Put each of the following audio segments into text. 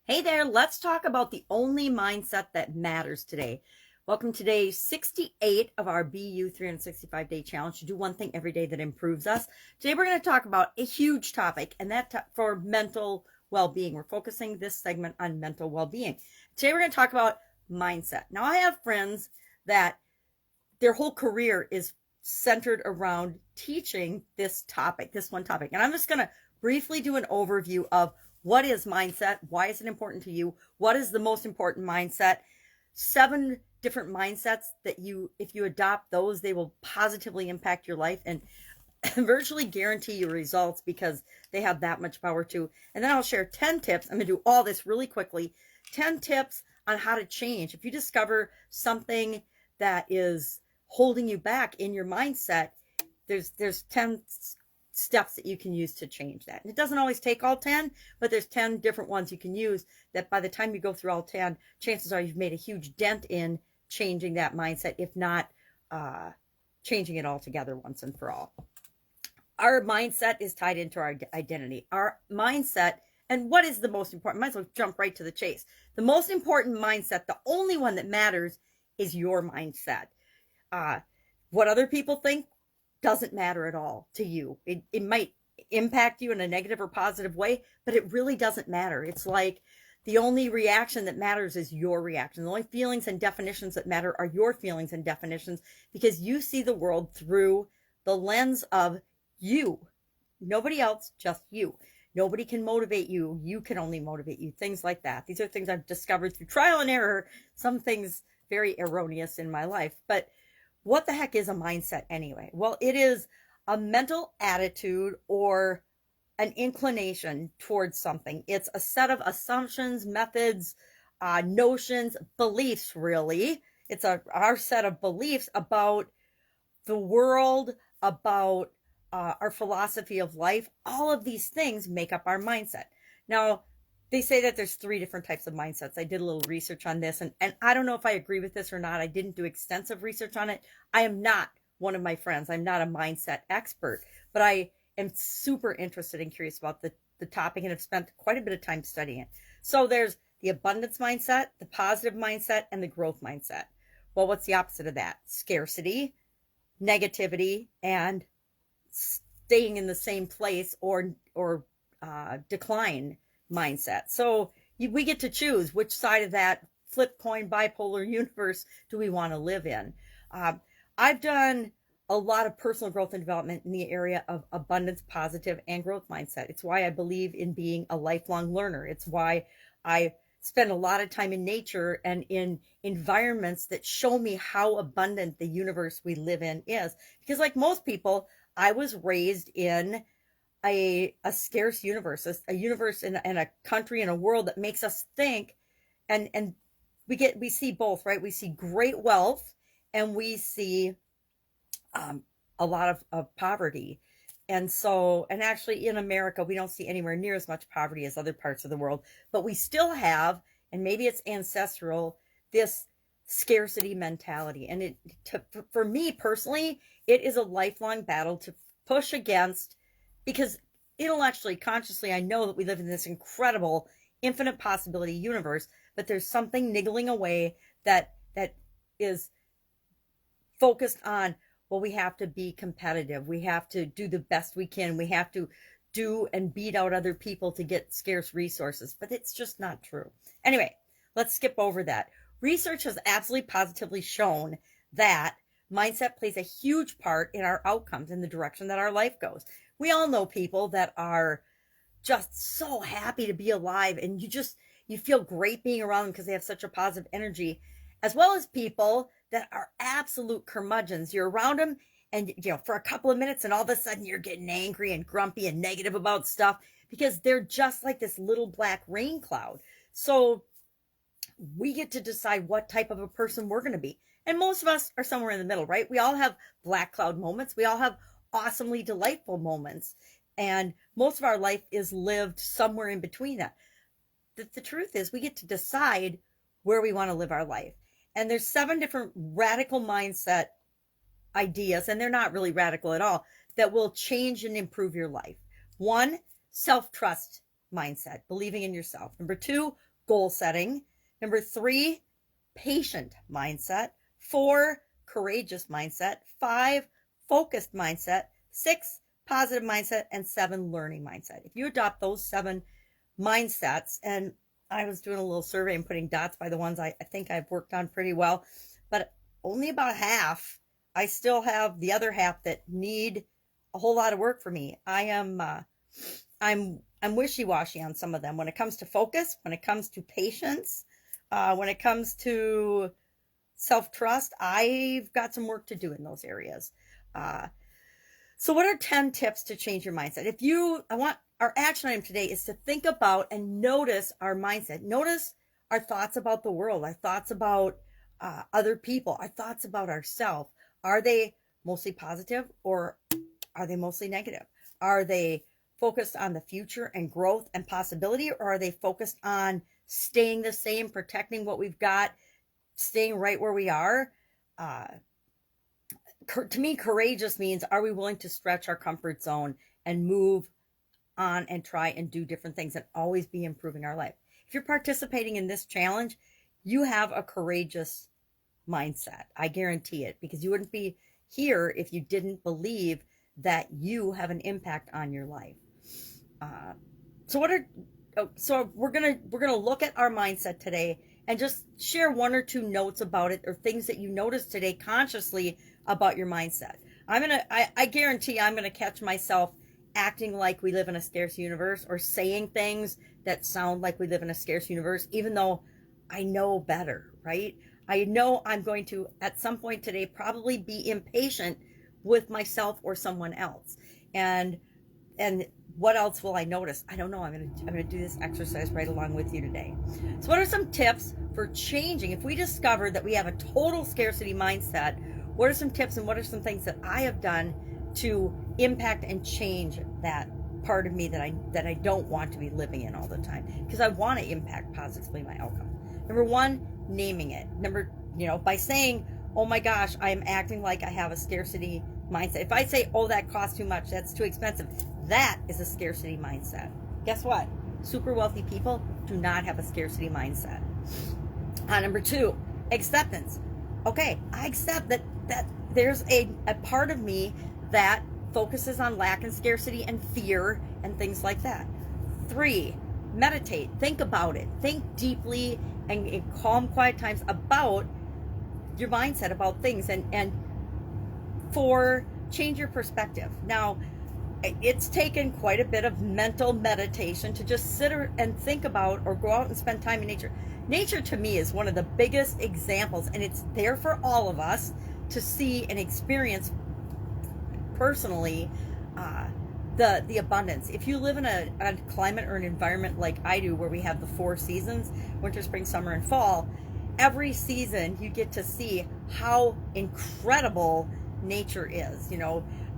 Hey there, let's talk about the only mindset that matters today. Welcome to day 68 of our BU 365 day challenge to do one thing every day that improves us. Today we're going to talk about a huge topic, and for mental well-being. We're focusing this segment on mental well-being. Today we're going to talk about mindset. Now, I have friends that their whole career is centered around teaching this topic, this one topic. And I'm just going to briefly do an overview of what is mindset? Why is it important to you? What is the most important mindset? 7 different mindsets that if you adopt those, they will positively impact your life and virtually guarantee your results because they have that much power too. And then I'll share 10 tips. I'm going to do all this really quickly. 10 tips on how to change. If you discover something that is holding you back in your mindset, there's 10 steps that you can use to change that. And it doesn't always take all 10, but there's 10 different ones you can use that by the time you go through all 10, chances are you've made a huge dent in changing that mindset, if not changing it altogether once and for all. Our mindset is tied into our identity. Our mindset, and what is the most important? Might as well jump right to the chase. The most important mindset, the only one that matters, is your mindset. What other people think doesn't matter at all to you. It might impact you in a negative or positive way, but it really doesn't matter. It's like the only reaction that matters is your reaction. The only feelings and definitions that matter are your feelings and definitions, because you see the world through the lens of you. Nobody else, just you. Nobody can motivate you. You can only motivate you. Things like that. These are things I've discovered through trial and error. Some things very erroneous in my life, but what the heck is a mindset anyway? Well, it is a mental attitude or an inclination towards something. It's a set of assumptions, methods, notions, beliefs, really. It's our set of beliefs about the world, about our philosophy of life. All of these things make up our mindset. Now, they say that there's 3 different types of mindsets. I did a little research on this, and I don't know if I agree with this or not. I didn't do extensive research on it. I am not one of my friends. I'm not a mindset expert, but I am super interested and curious about the topic and have spent quite a bit of time studying it. So there's the abundance mindset, the positive mindset, and the growth mindset. Well, what's the opposite of that? Scarcity, negativity, and staying in the same place or decline mindset. So we get to choose which side of that flip coin bipolar universe do we want to live in. I've done a lot of personal growth and development in the area of abundance, positive, and growth mindset. It's why I believe in being a lifelong learner. It's why I spend a lot of time in nature and in environments that show me how abundant the universe we live in is. Because like most people, I was raised in a scarce universe, a universe in a country and a world that makes us think, and we see both, right? We see great wealth and we see a lot of poverty. And actually in America, we don't see anywhere near as much poverty as other parts of the world, but we still have, and maybe it's ancestral, this scarcity mentality. And for me personally, it is a lifelong battle to push against, because intellectually, consciously, I know that we live in this incredible, infinite possibility universe, but there's something niggling away that is focused on, well, we have to be competitive. We have to do the best we can. We have to do and beat out other people to get scarce resources, but it's just not true. Anyway, let's skip over that. Research has absolutely positively shown that mindset plays a huge part in our outcomes, in the direction that our life goes. We all know people that are just so happy to be alive, and you feel great being around them because they have such a positive energy, as well as people that are absolute curmudgeons. You're around them and for a couple of minutes and all of a sudden you're getting angry and grumpy and negative about stuff because they're just like this little black rain cloud. So we get to decide what type of a person we're going to be. And most of us are somewhere in the middle, right? We all have black cloud moments. We all have awesomely delightful moments. And most of our life is lived somewhere in between that. The truth is we get to decide where we want to live our life. And there's 7 different radical mindset ideas, and they're not really radical at all, that will change and improve your life. 1, self-trust mindset, believing in yourself. Number 2, goal setting. Number 3, patient mindset. 4, courageous mindset. 5, focused mindset. 6, positive mindset. And 7, learning mindset. If you adopt those 7 mindsets, and I was doing a little survey and putting dots by the ones I think I've worked on pretty well, but only about half. I still have the other half that need a whole lot of work for me. I'm wishy-washy on some of them when it comes to focus, when it comes to patience, when it comes to self-trust. I've got some work to do in those areas. So what are 10 tips to change your mindset? Our action item today is to think about and notice our mindset. Notice our thoughts about the world, our thoughts about other people, our thoughts about ourselves. Are they mostly positive or are they mostly negative? Are they focused on the future and growth and possibility, or are they focused on staying the same, protecting what we've got, staying right where we are? To me, courageous means, are we willing to stretch our comfort zone and move on and try and do different things and always be improving our life? If you're participating in this challenge, you have a courageous mindset. I guarantee it, because you wouldn't be here if you didn't believe that you have an impact on your life. So we're gonna look at our mindset today and just share 1 or 2 notes about it, or things that you noticed today consciously about your mindset. I guarantee I'm gonna catch myself acting like we live in a scarce universe, or saying things that sound like we live in a scarce universe, even though I know better, right? I know I'm going to, at some point today, probably be impatient with myself or someone else. And what else will I notice? I don't know. I'm gonna do this exercise right along with you today. So what are some tips for changing? If we discover that we have a total scarcity mindset, what are some tips and what are some things that I have done to impact and change that part of me that I don't want to be living in all the time? Because I want to impact positively my outcome. Number 1, naming it. By saying, oh my gosh, I am acting like I have a scarcity mindset. If I say, oh, that costs too much, that's too expensive, that is a scarcity mindset. Guess what? Super wealthy people do not have a scarcity mindset. Number 2, acceptance. Okay, I accept that there's a part of me that focuses on lack and scarcity and fear and things like that. 3, meditate. Think about it. Think deeply and in calm, quiet times about your mindset, about things. And 4, change your perspective. Now, it's taken quite a bit of mental meditation to just sit and think about, or go out and spend time in nature. Nature, to me, is one of the biggest examples, and it's there for all of us to see and experience personally the abundance. If you live in a climate or an environment like I do, where we have the 4 seasons, winter, spring, summer, and fall, every season you get to see how incredible nature is.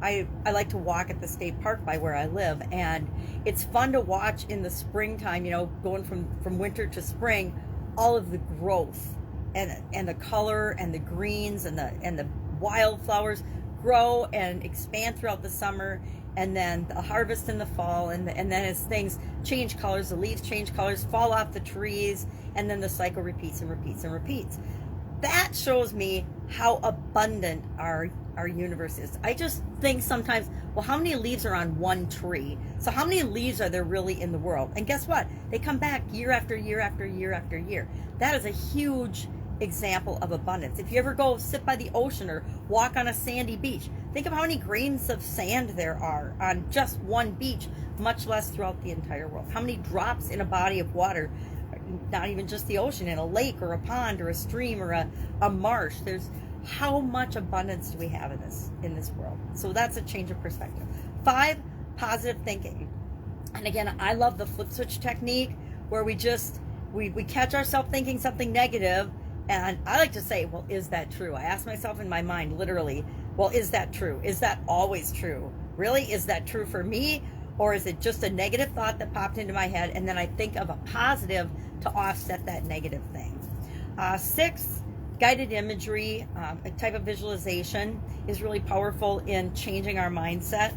I like to walk at the state park by where I live, and it's fun to watch in the springtime, going from winter to spring, all of the growth and the color and the greens and the wildflowers grow and expand throughout the summer, and then the harvest in the fall, and then as things change colors, the leaves change colors, fall off the trees, and then the cycle repeats and repeats and repeats. That shows me how abundant our universe is. I just think sometimes, well, how many leaves are on one tree? So how many leaves are there really in the world? And guess what? They come back year after year after year after year. That is a huge example of abundance. If you ever go sit by the ocean or walk on a sandy beach, think of how many grains of sand there are on just one beach, much less throughout the entire world. How many drops in a body of water, not even just the ocean, in a lake or a pond or a stream or a marsh. There's how much abundance do we have in this world? So that's a change of perspective. 5, positive thinking. And again, I love the flip switch technique, where we catch ourselves thinking something negative, and I like to say, well, is that true? I ask myself in my mind, literally, well, is that true? Is that always true? Really? Is that true for me? Or is it just a negative thought that popped into my head, and then I think of a positive to offset that negative thing? 6, guided imagery, a type of visualization, is really powerful in changing our mindset.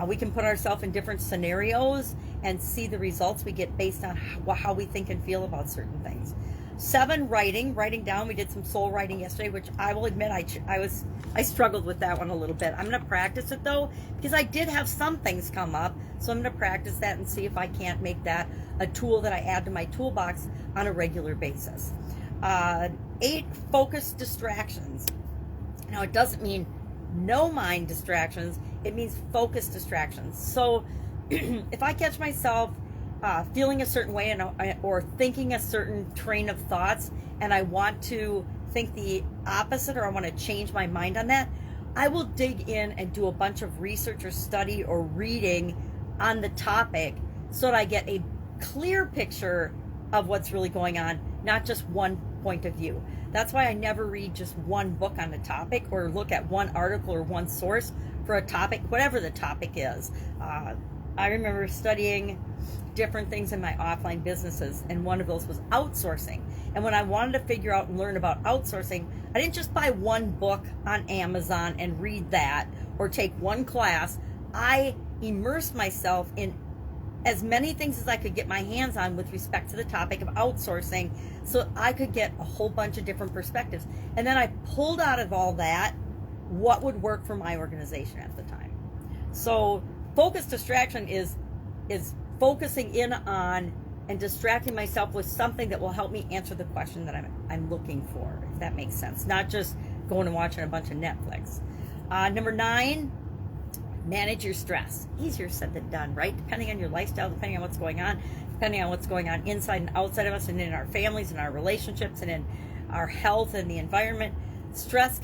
We can put ourselves in different scenarios and see the results we get based on how we think and feel about certain things. 7, writing down. We did some soul writing yesterday, which I will admit I struggled with that one a little bit. I'm going to practice it though, because I did have some things come up. So I'm going to practice that and see if I can't make that a tool that I add to my toolbox on a regular basis. 8, focused distractions. Now, it doesn't mean no mind distractions. It means focused distractions. So if I catch myself feeling a certain way or thinking a certain train of thoughts, and I want to think the opposite, or I want to change my mind on that, I will dig in and do a bunch of research or study or reading on the topic so that I get a clear picture of what's really going on, not just one point of view. That's why I never read just one book on a topic or look at one article or one source for a topic, whatever the topic is. I remember studying different things in my offline businesses, and one of those was outsourcing. And when I wanted to figure out and learn about outsourcing, I didn't just buy one book on Amazon and read that or take one class. I immersed myself in as many things as I could get my hands on with respect to the topic of outsourcing, so I could get a whole bunch of different perspectives. And then I pulled out of all that what would work for my organization at the time. So focused distraction is focusing in on and distracting myself with something that will help me answer the question that I'm looking for, if that makes sense. Not just going and watching a bunch of Netflix. Number 9, manage your stress. Easier said than done, right? Depending on your lifestyle, depending on what's going on, depending on what's going on inside and outside of us, and in our families and our relationships and in our health and the environment. Stress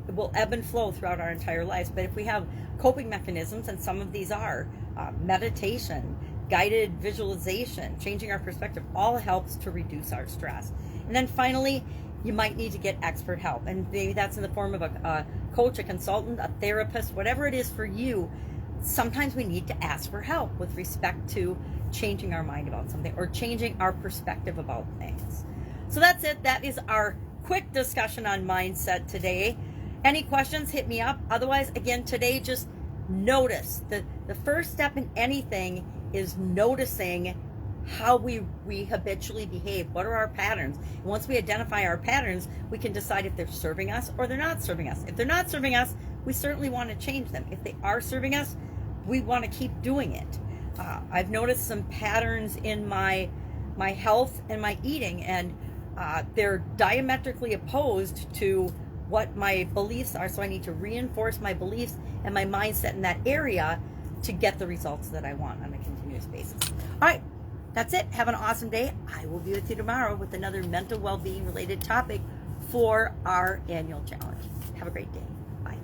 will ebb and flow throughout our entire lives. But if we have coping mechanisms, and some of these are meditation, guided visualization, changing our perspective, all helps to reduce our stress. And then finally, you might need to get expert help. And maybe that's in the form of a coach, a consultant, a therapist, whatever it is for you. Sometimes we need to ask for help with respect to changing our mind about something or changing our perspective about things. So that's it. That is our quick discussion on mindset today. Any questions, hit me up. Otherwise, again, today, just notice. The first step in anything is noticing how we habitually behave. What are our patterns? And once we identify our patterns, we can decide if they're serving us or they're not serving us. If they're not serving us, we certainly want to change them. If they are serving us, we want to keep doing it. I've noticed some patterns in my health and my eating, and they're diametrically opposed to what my beliefs are. So I need to reinforce my beliefs and my mindset in that area to get the results that I want on a continuous basis. All right. That's it. Have an awesome day. I will be with you tomorrow with another mental well-being related topic for our annual challenge. Have a great day. Bye.